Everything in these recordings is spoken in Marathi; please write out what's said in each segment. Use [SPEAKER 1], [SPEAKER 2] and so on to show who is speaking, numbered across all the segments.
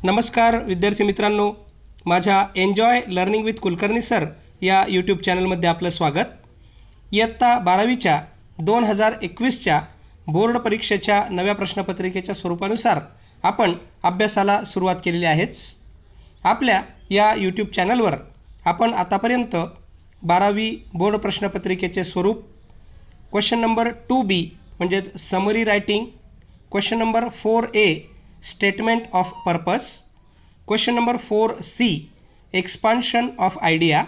[SPEAKER 1] नमस्कार विद्यार्थी मित्रांनो, माझ्या enjoy learning with Kulkarni sir या यूट्यूब चॅनलमध्ये आपलं स्वागत. इयत्ता 12वीच्या 2021च्या बोर्ड परीक्षेच्या नव्या प्रश्नपत्रिकेच्या स्वरूपानुसार आपण अभ्यासाला सुरुवात केलेली आहेच. आपल्या या यूट्यूब चॅनलवर आपण आतापर्यंत 12वी बोर्ड प्रश्नपत्रिकेचे स्वरूप, क्वेश्चन नंबर 2B म्हणजेच summary writing, question number 4A statement of purpose, question number 4C expansion of idea,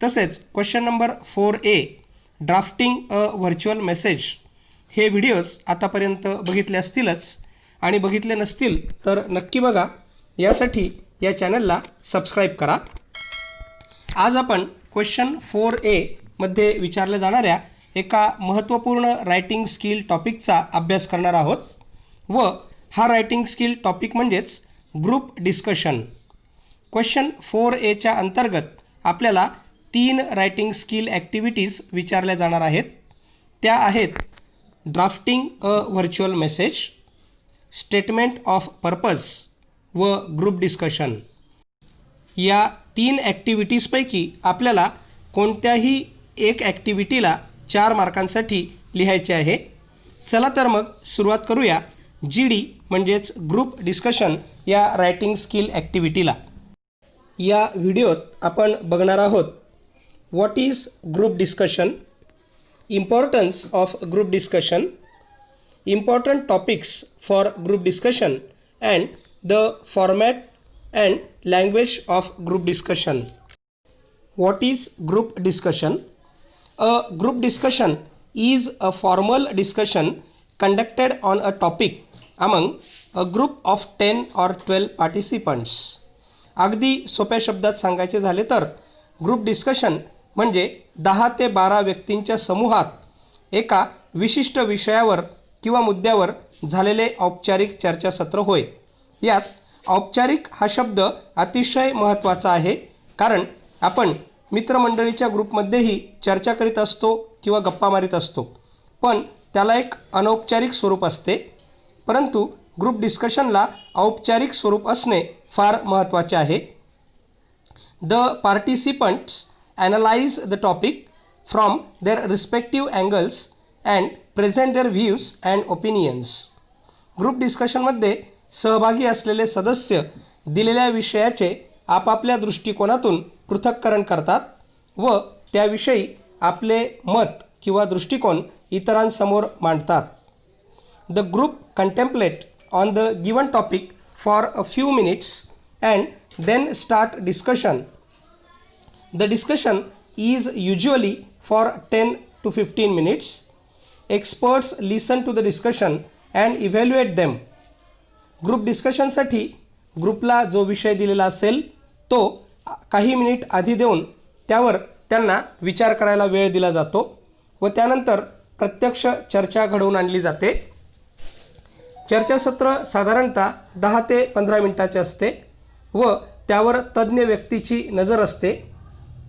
[SPEAKER 1] तसेच question number 4A drafting a virtual message हे व्हिडिओज आतापर्यंत बघितले असतीलच आणि बघितले नसतील तर नक्की बघा. यासाठी या चॅनलला सबस्क्राईब करा. आज आपण क्वेश्चन 4A मध्ये विचारल्या जाणाऱ्या एका महत्त्वपूर्ण रायटिंग स्किल टॉपिकचा अभ्यास करणार आहोत व हा रायटिंग स्किल टॉपिक म्हणजेच ग्रुप डिस्कशन. क्वेश्चन 4Aच्या अंतर्गत आपल्याला 3 रायटिंग स्किल ॲक्टिव्हिटीज विचारल्या जाणार आहेत. त्या आहेत drafting a virtual message, statement of purpose व ग्रुप डिस्कशन. या 3 ॲक्टिव्हिटीजपैकी आपल्याला कोणत्याही एक ॲक्टिव्हिटीला 4 मार्कांसाठी लिहायचे आहे. चला तर मग सुरुवात करूया GD म्हणजेच ग्रुप डिस्कशन या रायटिंग स्किल ॲक्टिव्हिटीला. या व्हिडिओत आपण बघणार आहोत what is group discussion, importance of group discussion, important topics for group discussion and the format and language of group discussion. What is group discussion? A group discussion is a formal discussion conducted on a topic among a group of 10 or 12 participants. अगदी सोप्या शब्दात सांगायचे झाले तर ग्रुप डिस्कशन म्हणजे 10 ते 12 व्यक्तींच्या समूहात एका विशिष्ट विषयावर किंवा मुद्द्यावर झालेले औपचारिक चर्चासत्र होय. यात औपचारिक हा शब्द अतिशय महत्त्वाचा आहे, कारण आपण मित्रमंडळीच्या ग्रुपमध्येही चर्चा करीत असतो किंवा गप्पा मारीत असतो, पण त्याला एक अनौपचारिक स्वरूप असते. परंतु ग्रुप डिस्कशनला औपचारिक स्वरूप असणे फार महत्त्वाचे आहे. The participants analyse the topic from their respective angles and present their views and opinions. Group डिस्कशनमध्ये सहभागी असलेले सदस्य दिलेल्या विषयाचे आपापल्या दृष्टिकोनातून पृथक्करण करतात व त्याविषयी आपले मत किंवा दृष्टिकोन इतरांसमोर मांडतात. The group contemplate on the given topic for a few minutes and then start discussion. The discussion is usually for 10 to 15 minutes. Experts listen to the discussion and evaluate them. Group डिस्कशनसाठी ग्रुपला जो विषय दिलेला असेल तो काही मिनिट आधी देऊन त्यावर त्यांना विचार करायला वेळ दिला जातो व त्यानंतर प्रत्यक्ष चर्चा घडवून आणली जाते. चर्चासत्र साधारणतः 10 ते 15 मिनिटाचे असते व त्यावर तज्ज्ञ व्यक्तीची नजर असते.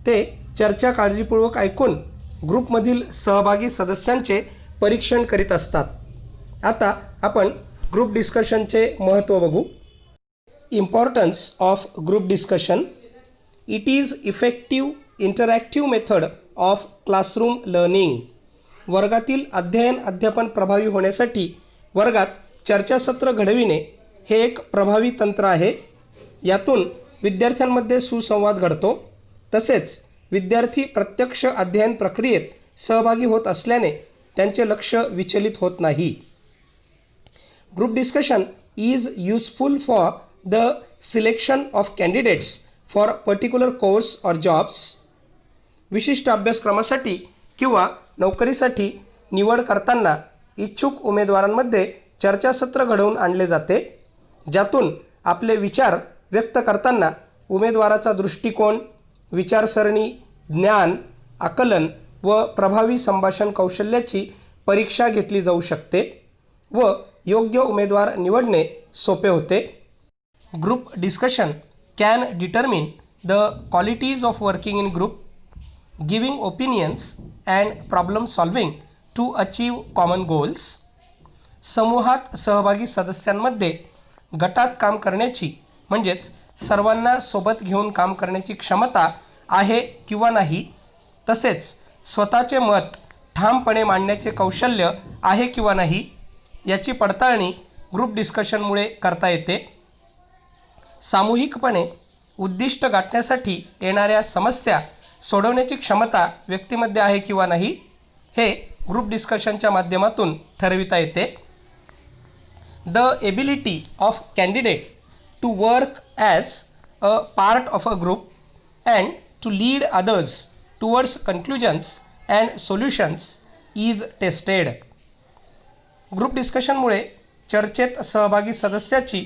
[SPEAKER 1] ते चर्चा काळजीपूर्वक ऐकून ग्रुपमधील सहभागी सदस्यांचे परीक्षण करीत असतात. आता आपण ग्रुप डिस्कशनचे महत्त्व बघू. Importance of group discussion. It is effective interactive method of classroom learning. वर्गातील अध्यापन प्रभावी होण्यासाठी वर्गात चर्चासत्र घडविणे हे एक प्रभावी तंत्र आहे. यातून विद्यार्थ्यांमध्ये सुसंवाद घडतो. तसेच विद्यार्थी प्रत्यक्ष अध्ययन प्रक्रियेत सहभागी होत असल्याने त्यांचे लक्ष विचलित होत नाही. Group discussion is useful for the selection of candidates for particular course or jobs. विशिष्ट अभ्यासक्रमासाठी किंवा नोकरीसाठी निवड करताना इच्छुक उमेदवारांमध्ये चर्चासत्र घडवून आणले जाते, ज्यातून आपले विचार व्यक्त करताना उमेदवाराचा दृष्टिकोन, विचारसरणी, ज्ञान, आकलन व प्रभावी संभाषण कौशल्याची परीक्षा घेतली जाऊ शकते व योग्य उमेदवार निवडणे सोपे होते. Group discussion can determine the qualities of working in group, giving opinions and problem solving to achieve common goals. समूहात सहभागी सदस्यांमध्ये गटात काम करण्याची म्हणजेच सर्वांना सोबत घेऊन काम करण्याची क्षमता आहे किंवा नाही, तसेच स्वतःचे मत ठामपणे मांडण्याचे कौशल्य आहे किंवा नाही याची पडताळणी ग्रुप डिस्कशनमुळे करता येते. सामूहिकपणे उद्दिष्ट गाठण्यासाठी येणाऱ्या समस्या सोडवण्याची क्षमता व्यक्तीमध्ये आहे किंवा नाही हे ग्रुप डिस्कशनच्या माध्यमातून ठरविता येते. The ability of candidate to work as a part of a group and to lead others towards conclusions and solutions is tested. Group डिस्कशनमुळे चर्चेत सहभागी सदस्याची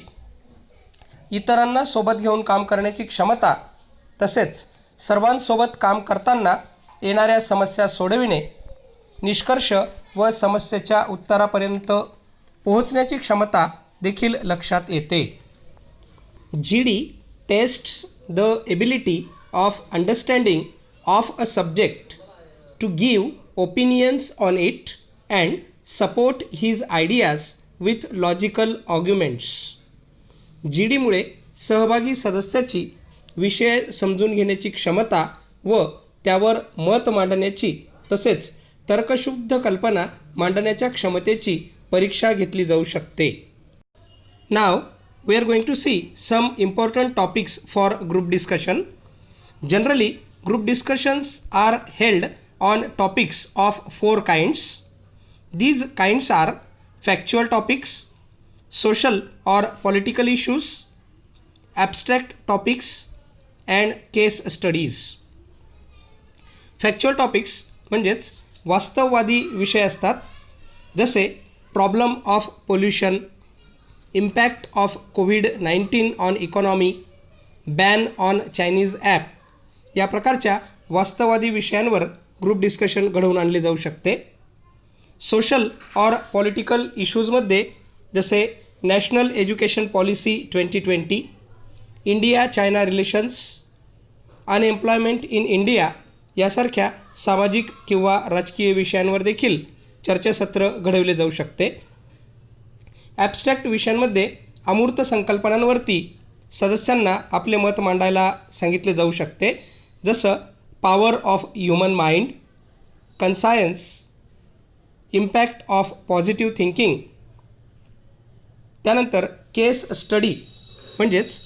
[SPEAKER 1] इतरांना सोबत घेऊन काम करण्याची क्षमता तसेच सर्वांसोबत काम करताना येणाऱ्या समस्या सोडविणे, निष्कर्ष व समस्येच्या उत्तरापर्यंत पोहोचण्याची क्षमता देखील लक्षात येते. GD tests the ability of understanding of a subject to give opinions on it and support his ideas with logical arguments. GD मुळे सहभागी सदस्याची विषय समजून घेण्याची क्षमता व त्यावर मत मांडण्याची तसेच तर्कशुद्ध कल्पना मांडण्याच्या क्षमतेची परीक्षा घेतली जाऊ शकते. नाव we are going to see some important topics for group discussion. Generally, group discussions are held on topics of 4 kinds. These kinds are factual topics, social or political issues, abstract topics, and case studies. Factual topics म्हणजेच वास्तववादी विषय असतात, जसे problem of pollution, impact of covid on economy, ban on Chinese app या प्रकारच्या वास्तववादी विषयांवर ग्रुप डिस्कशन घडवून आणले जाऊ शकते. सोशल ऑर पॉलिटिकल इश्यूजमध्ये जसे national education policy 2020, India China relations, unemployment in India यासारख्या सामाजिक किंवा राजकीय विषयांवर देखील चर्चासत्र घडवले जाऊ शकते. ॲबस्ट्रॅक्ट विषयांमध्ये अमूर्त संकल्पनांवरती सदस्यांना आपले मत मांडायला सांगितले जाऊ शकते, जसं power of human mind, conscience, impact of positive thinking. त्यानंतर केस स्टडी म्हणजेच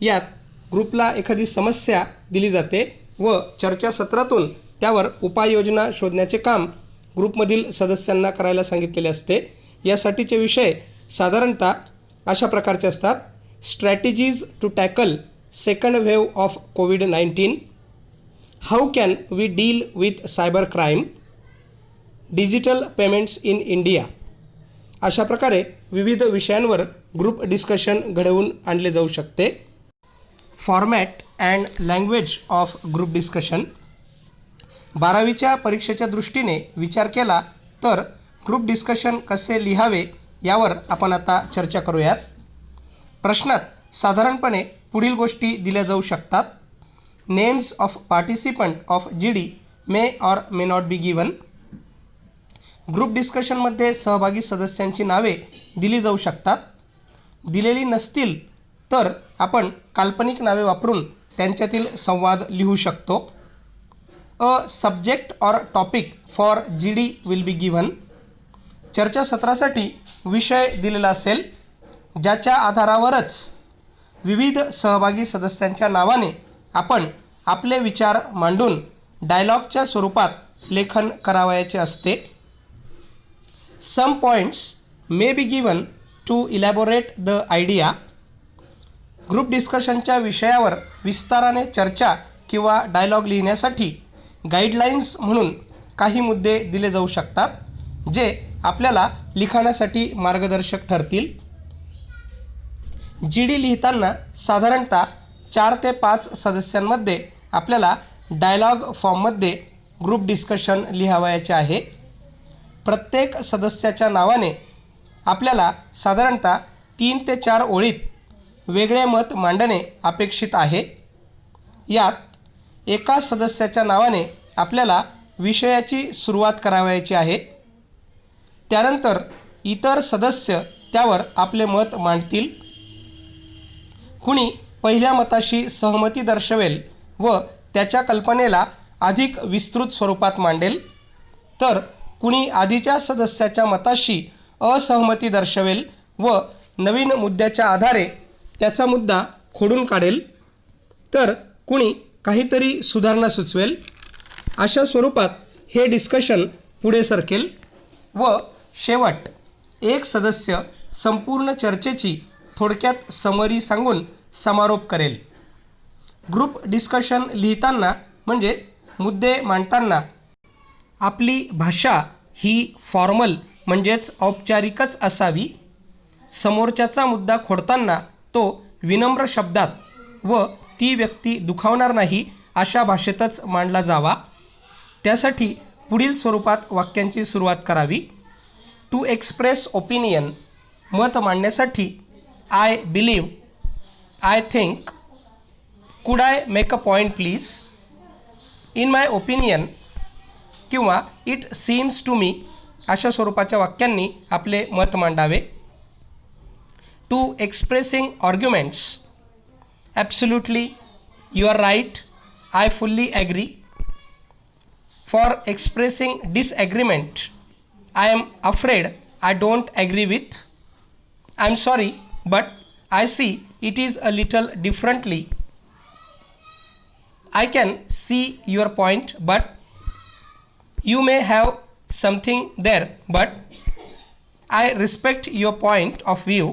[SPEAKER 1] यात ग्रुपला एखादी समस्या दिली जाते व चर्चासत्रातून त्यावर उपाययोजना शोधण्याचे काम ग्रुपमधील सदस्यांना करायला सांगितलेले असते. यासाठीचे विषय साधारणतः अशा प्रकारचे असतात: strategies to tackle second wave of COVID, how can we deal with cyber crime, digital payments in India. अशा प्रकारे विविध विषयांवर ग्रुप डिस्कशन घडवून आणले जाऊ शकते. Format and language of group discussion. 12वीच्या परीक्षेच्या दृष्टीने विचार केला तर ग्रुप डिस्कशन कसे लिहावे यावर आपण आता चर्चा करूयात. प्रश्नात साधारणपणे पुढील गोष्टी दिल्या जाऊ शकतात: names of participant of GD may or may not be given. Group डिस्कशनमध्ये सहभागी सदस्यांची नावे दिली जाऊ शकतात. दिलेली नसतील तर आपण काल्पनिक नावे वापरून त्यांच्यातील संवाद लिहू शकतो. A subject or topic for GD will be given. चर्चासत्रासाठी विषय दिलेला असेल, ज्याच्या आधारावरच विविध सहभागी सदस्यांच्या नावाने आपण आपले विचार मांडून डायलॉगच्या स्वरूपात लेखन करावयाचे असते. Some points may be given to elaborate the idea. Group डिस्कशनच्या विषयावर विस्ताराने चर्चा किंवा डायलॉग लिहिण्यासाठी गाईडलाईन्स म्हणून काही मुद्दे दिले जाऊ शकतात, जे आपल्याला लिखाणासाठी मार्गदर्शक ठरतील. GD लिहिताना साधारणतः 4 ते 5 सदस्यांमध्ये आपल्याला डायलॉग फॉर्ममध्ये ग्रुप डिस्कशन लिहावयाचे आहे. प्रत्येक सदस्याच्या नावाने आपल्याला साधारणतः 3 ते 4 ओळीत वेगळे मत मांडणे अपेक्षित आहे. यात एका सदस्याच्या नावाने आपल्याला विषयाची सुरुवात करावयाची आहे. त्यानंतर इतर सदस्य त्यावर आपले मत मांडतील. कुणी पहिल्या मताशी सहमती दर्शवेल व त्याच्या कल्पनेला अधिक विस्तृत स्वरूपात मांडेल, तर कुणी आधीच्या सदस्याच्या मताशी असहमती दर्शवेल व नवीन मुद्द्याच्या आधारे त्याचा मुद्दा खोडून काढेल, तर कुणी काहीतरी सुधारणा सुचवेल. अशा स्वरूपात हे डिस्कशन पुढे सरकेल व शेवट एक सदस्य संपूर्ण चर्चेची थोडक्यात समरी सांगून समारोप करेल. ग्रुप डिस्कशन लिहिताना म्हणजे मुद्दे मांडताना आपली भाषा ही फॉर्मल म्हणजेच औपचारिकच असावी. समोरच्याचा मुद्दा खोडताना तो विनम्र शब्दात व ती व्यक्ती दुखावणार नाही अशा भाषेतच मांडला जावा. त्यासाठी पुढील स्वरूपात वाक्यांची सुरुवात करावी. टू एक्सप्रेस ओपिनियन मत मांडण्यासाठी I believe, I think, could I make a point please, in my opinion किंवा इट सीम्स टू मी अशा स्वरूपाच्या वाक्यांनी आपले मत मांडावे. To expressing arguments absolutely, you are right, I fully agree. For expressing disagreement I am afraid, I don't agree with, I am sorry but I see it is a little differently, I can see your point but you may have something there, but I respect your point of view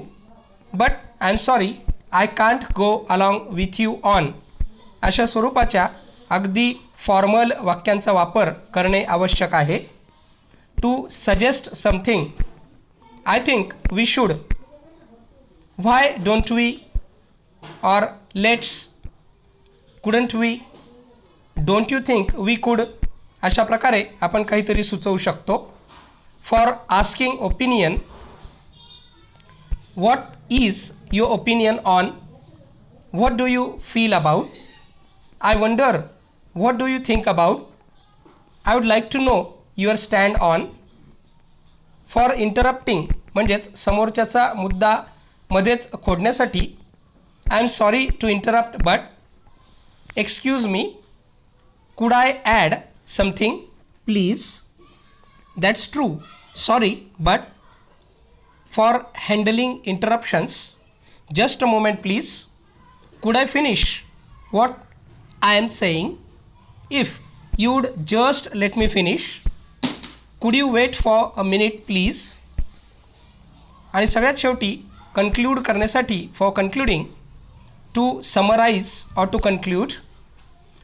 [SPEAKER 1] but I'm sorry I can't go along with you on. अशा स्वरूपाच्या अगदी फॉर्मल वाक्यांचा वापर करणे आवश्यक आहे. To suggest something I think we should, why don't we, or let's, couldn't we, don't you think we could अशा प्रकारे आपण काहीतरी सुचवू शकतो. For asking opinion what is your opinion on, what do you feel about, I wonder what do you think about, I would like to know your stand on. For interrupting म्हणजेच समोरच्याचा मुद्दा मध्येच खोडण्यासाठी I am sorry to interrupt but, excuse me, could I add something please, that's true, sorry but. For handling interruptions, just a moment please, could I finish what I am saying, if you would just let me finish, could you wait for a minute please. आणि सगळ्यात शेवटी कन्क्लूड करण्यासाठी for concluding, to summarise or to conclude,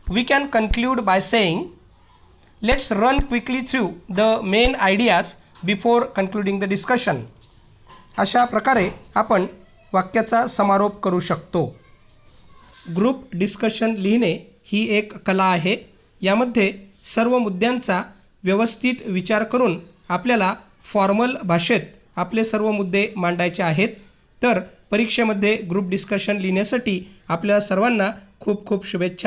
[SPEAKER 1] we can conclude by saying let's run quickly through the main ideas before concluding the discussion. अशा प्रकारे आपण वाक्याचा समारोप करू शकतो. ग्रुप डिस्कशन लिहिणे ही एक कला आहे. यामध्ये सर्व मुद्द्यांचा व्यवस्थित विचार करून आपल्याला फॉर्मल भाषेत आपले सर्व मुद्दे मांडायचे आहेत. तर परीक्षेमध्ये ग्रुप डिस्कशन लिहिण्यासाठी आपल्या सर्वांना खूप खूप शुभेच्छा.